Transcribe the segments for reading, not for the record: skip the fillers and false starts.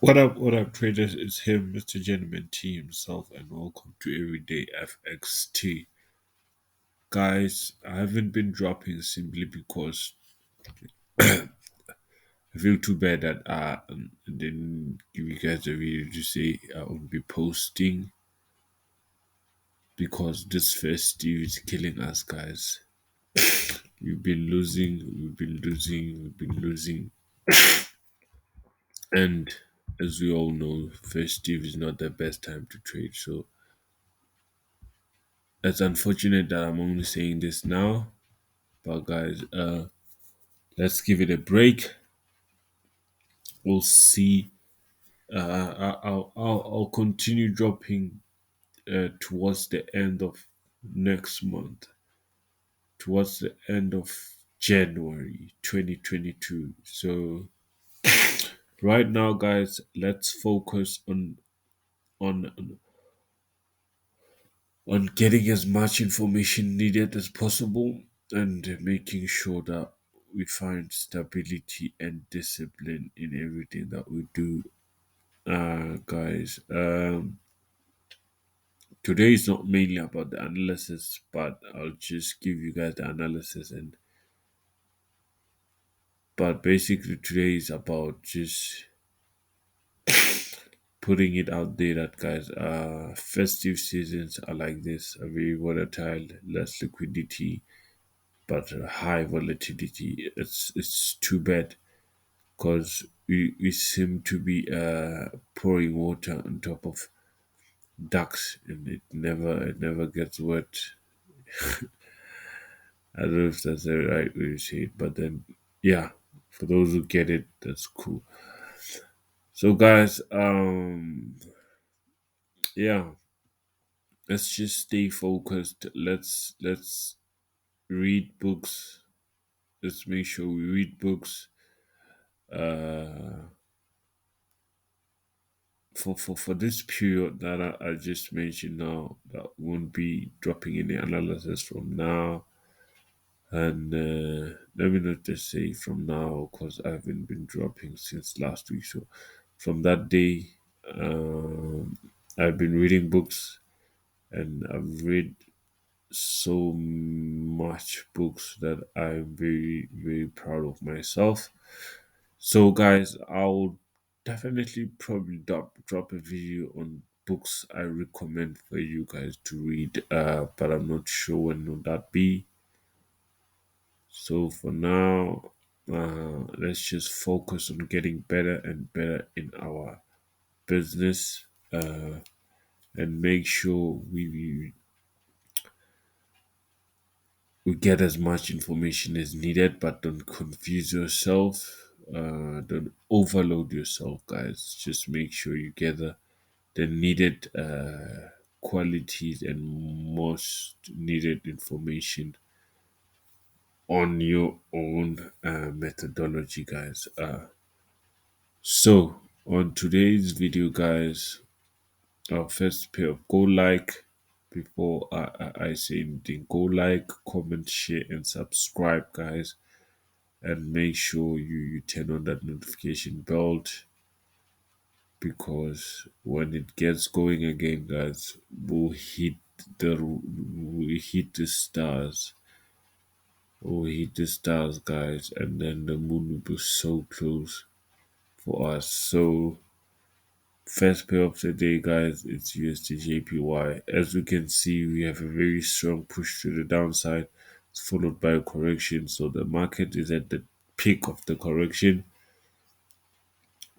What up, traders? It's him, Mr. Gentleman T himself, and welcome to Everyday FXT. Guys, I haven't been dropping simply because I feel too bad that I didn't give you guys a video to say I would be posting because this festive is killing us, guys. We've been losing, and as we all know, festive is not the best time to trade. So it's unfortunate that I'm only saying this now. But guys, let's give it a break. We'll see. I'll continue dropping towards the end of next month, towards the end of January 2022. So right now, guys, let's focus on on getting as much information needed as possible and making sure that we find stability and discipline in everything that we do. Guys, today is not mainly about the analysis, but I'll just give you guys the analysis. But basically today is about just putting it out there that, guys, festive seasons are like this, are very volatile, less liquidity, but high volatility. It's too bad because we seem to be pouring water on top of ducks, and it never gets wet. I don't know if that's the right way to say it, but then yeah, for those who get it, that's cool. So guys, yeah, let's just stay focused. Let's read books. Let's make sure we read books. Uh, for this period that I just mentioned now, that won't be dropping any analysis from now. And let me not just say from now because I haven't been dropping since last week. So from that day, I've been reading books and I've read so much books that I'm very, very proud of myself. So, guys, I'll definitely probably drop a video on books I recommend for you guys to read, but I'm not sure when will that be. So for now, let's just focus on getting better and better in our business, and make sure we get as much information as needed, but don't confuse yourself. Don't overload yourself, guys. Just make sure you gather the needed qualities and most needed information on your own methodology, guys. So on today's video, guys, our first pair of go like. Before I say anything, go like, comment, share, and subscribe, guys, and make sure you turn on that notification bell because when it gets going again, guys, we'll hit the stars. We'll hit the stars, guys, and then the moon will be so close for us. So first pair of the day, guys, it's USDJPY. As we can see, we have a very strong push to the downside. It's followed by a correction. So the market is at the peak of the correction.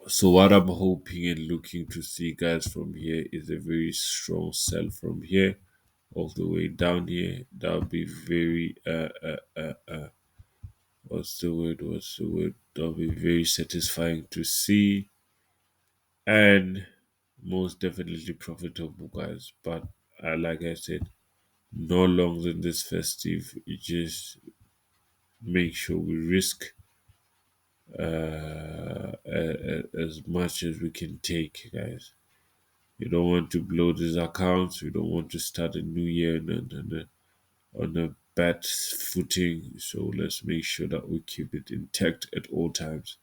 So what I'm hoping and looking to see, guys, from here is a very strong sell from here all the way down here. That'll be very what's the word? What's the word? That'll be very satisfying to see. And most definitely profitable, guys. But like I said, no longer in this festive. You just make sure we risk as much as we can take, guys. You don't want to blow these accounts. We don't want to start a new year on a bad footing. So let's make sure that we keep it intact at all times.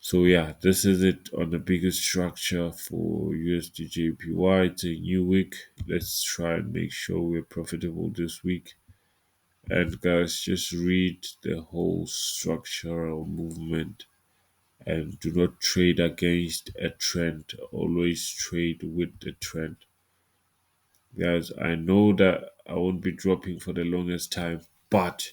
So yeah, this is it on the biggest structure for USDJPY. It's a new week. Let's try and make sure we're profitable this week. And guys, just read the whole structural movement and do not trade against a trend. Always trade with the trend. Guys, I know that I won't be dropping for the longest time, but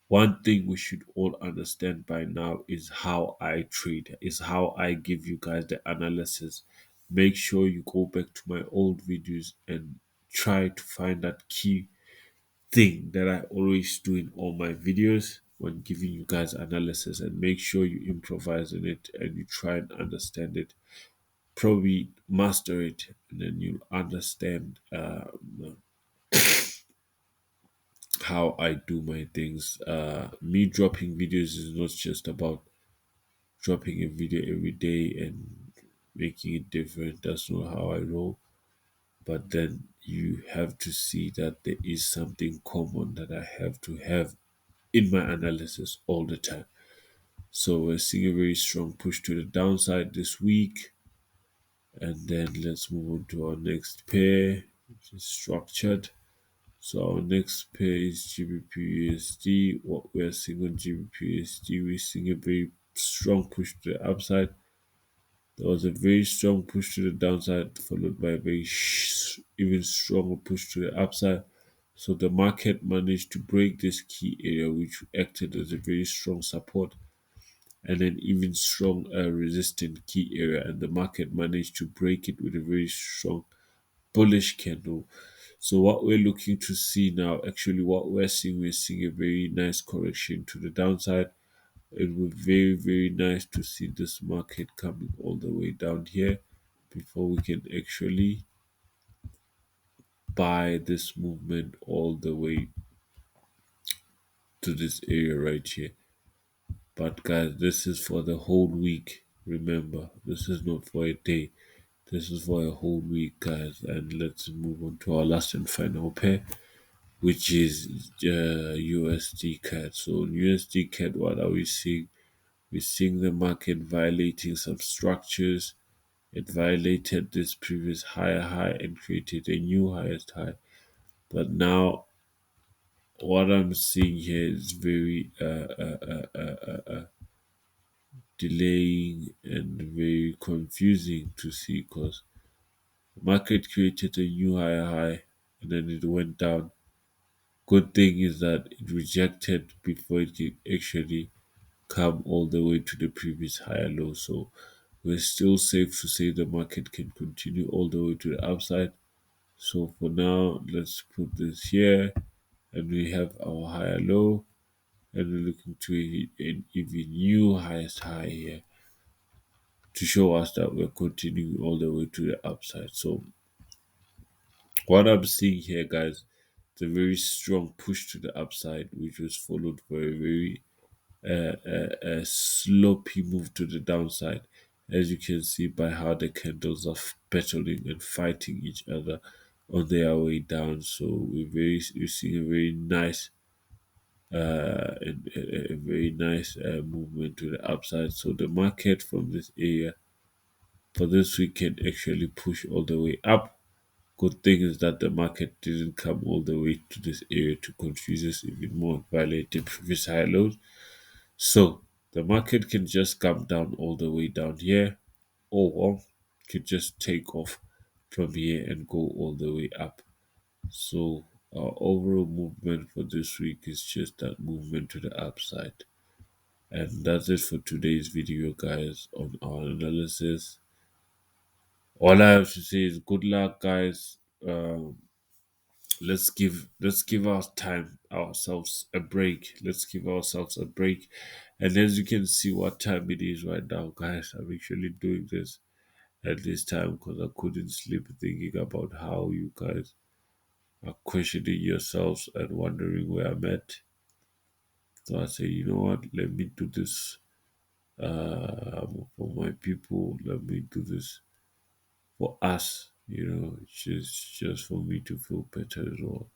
one thing we should all understand by now is how I trade, is how I give you guys the analysis. Make sure you go back to my old videos and try to find that key thing that I always do in all my videos when giving you guys analysis, and make sure you improvise in it and you try and understand it. Probably master it, and then you'll understand how I do my things. Me dropping videos is not just about dropping a video every day and making it different. That's not how I roll. But then you have to see that there is something common that I have to have in my analysis all the time. So we're seeing a very strong push to the downside this week. And then let's move on to our next pair, which is structured. So our next pair is GBPUSD. What we're seeing on GBPUSD, we're seeing a very strong push to the upside. There was a very strong push to the downside, followed by a very even stronger push to the upside. So the market managed to break this key area, which acted as a very strong support and an even strong resistant key area. And the market managed to break it with a very strong bullish candle. So what we're looking to see now, actually what we're seeing a very nice correction to the downside. It would be very, very nice to see this market coming all the way down here before we can actually buy this movement all the way to this area right here. But guys, this is for the whole week. Remember, this is not for a day. This is for a whole week, guys. And let's move on to our last and final pair, which is USDCAD. So USDCAD, what are we seeing? We're seeing the market violating some structures. It violated this previous higher high and created a new highest high. But now, what I'm seeing here is very delaying and very confusing to see, because the market created a new higher high and then it went down. Good thing is that it rejected before it could actually come all the way to the previous higher low. So we're still safe to say the market can continue all the way to the upside. So for now, let's put this here, and we have our higher low, and we're looking to hit an even new highest high here to show us that we're continuing all the way to the upside. So what I'm seeing here, guys, is a very strong push to the upside, which was followed by a very a slopey move to the downside, as you can see by how the candles are battling and fighting each other on their way down. So we're seeing a very nice a very nice movement to the upside. So the market from this area for this week can actually push all the way up. Good thing is that the market didn't come all the way to this area to confuse us even more, violating previous high lows. So the market can just come down all the way down here, or could just take off from here and go all the way up. So our overall movement for this week is just that movement to the upside. And that's it for today's video, guys, on our analysis. All I have to say is good luck, guys. Let's give our time ourselves a break. Let's give ourselves a break. And as you can see what time it is right now, guys, I'm actually doing this at this time because I couldn't sleep thinking about how you guys are questioning yourselves and wondering where I'm at. So I say, you know what, let me do this for my people. Let me do this for us, just for me to feel better as well.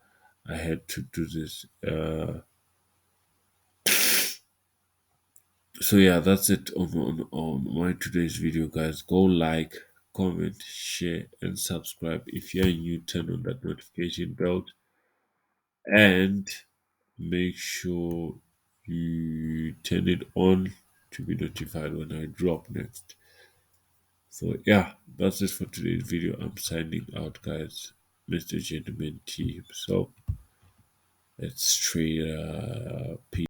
I had to do this So yeah, that's it on my today's video, guys. Go like, comment, share, and subscribe. If you're new, turn on that notification bell and make sure you turn it on to be notified when I drop next. So yeah, that's it for today's video. I'm signing out, guys. Mr. Gentleman Team. So let's straight peace.